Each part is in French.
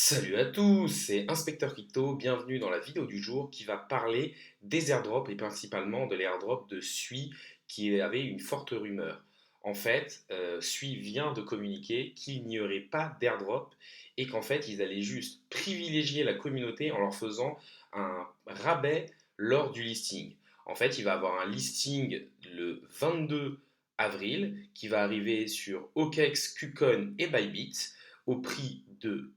Salut à tous, c'est Inspecteur Crypto, bienvenue dans la vidéo du jour qui va parler des airdrops et principalement de l'airdrop de Sui qui avait une forte rumeur. En fait, Sui vient de communiquer qu'il n'y aurait pas d'airdrop et qu'en fait ils allaient juste privilégier la communauté en leur faisant un rabais lors du listing. En fait, il va avoir un listing le 22 avril qui va arriver sur OKEx, KuCoin et Bybit au prix de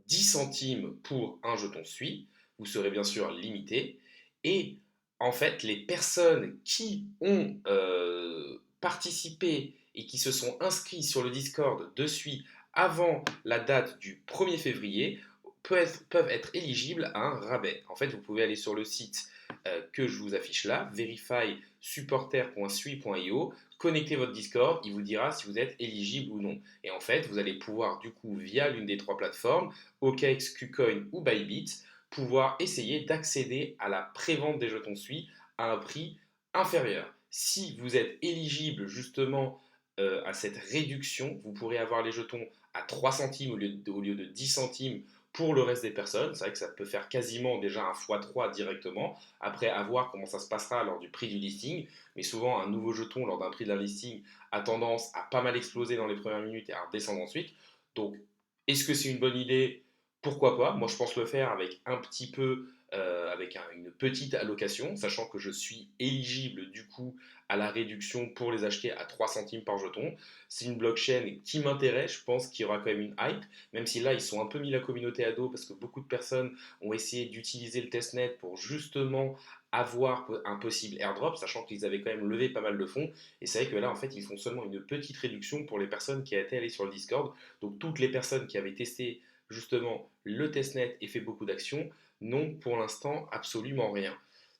10 centimes pour un jeton SUI. Vous serez bien sûr limité. Et en fait, les personnes qui ont participé et qui se sont inscrits sur le Discord de SUI avant la date du 1er février peuvent être éligibles à un rabais. En fait, vous pouvez aller sur le site que je vous affiche là, verifysupporter.sui.io, connectez votre Discord, il vous dira si vous êtes éligible ou non. Et en fait, vous allez pouvoir du coup, via l'une des trois plateformes, OKX, KuCoin ou Bybit, pouvoir essayer d'accéder à la prévente des jetons SUI à un prix inférieur. Si vous êtes éligible justement à cette réduction, vous pourrez avoir les jetons à 3 centimes au lieu de 10 centimes pour le reste des personnes. C'est vrai que ça peut faire quasiment déjà un x3 directement. Après, à voir comment ça se passera lors du prix du listing. Mais souvent, un nouveau jeton lors d'un prix d'un listing a tendance à pas mal exploser dans les premières minutes et à redescendre ensuite. Donc, est-ce que c'est une bonne idée? Pourquoi pas? Moi, je pense le faire avec un petit peu, une petite allocation, sachant que je suis éligible du coup à la réduction pour les acheter à 3 centimes par jeton. C'est une blockchain qui m'intéresse, je pense qu'il y aura quand même une hype, même si là, ils sont un peu mis la communauté à dos parce que beaucoup de personnes ont essayé d'utiliser le testnet pour justement avoir un possible airdrop, sachant qu'ils avaient quand même levé pas mal de fonds. Et c'est vrai que là, en fait, ils font seulement une petite réduction pour les personnes qui étaient allées sur le Discord. Donc, toutes les personnes qui avaient testé justement le testnet et fait beaucoup d'actions n'ont pour l'instant absolument rien.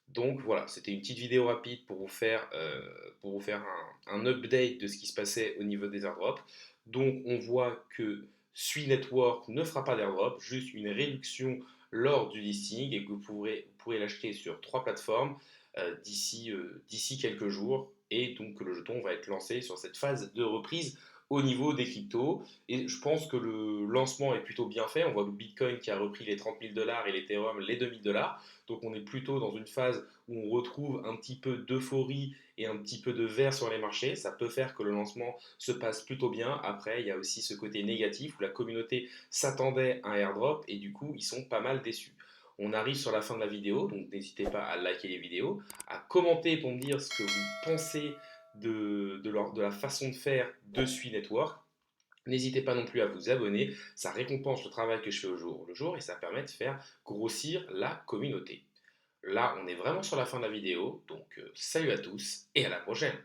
Donc voilà, c'était une petite vidéo rapide pour vous faire un update de ce qui se passait au niveau des airdrops. Donc on voit que Sui Network ne fera pas d'airdrop, juste une réduction lors du listing et que vous pourrez l'acheter sur trois plateformes d'ici quelques jours. Et donc que le jeton va être lancé sur cette phase de reprise au niveau des cryptos. Et je pense que le lancement est plutôt bien fait. On voit le Bitcoin qui a repris les 30 000 dollars et l'Ethereum les 2 000 dollars. Donc on est plutôt dans une phase où on retrouve un petit peu d'euphorie et un petit peu de vert sur les marchés. Ça peut faire que le lancement se passe plutôt bien. Après, il y a aussi ce côté négatif où la communauté s'attendait à un airdrop et du coup, ils sont pas mal déçus. On arrive sur la fin de la vidéo, donc n'hésitez pas à liker les vidéos, à commenter pour me dire ce que vous pensez de la façon de faire de Sui Network. N'hésitez pas non plus à vous abonner, ça récompense le travail que je fais au jour le jour et ça permet de faire grossir la communauté. Là, on est vraiment sur la fin de la vidéo, donc salut à tous et à la prochaine.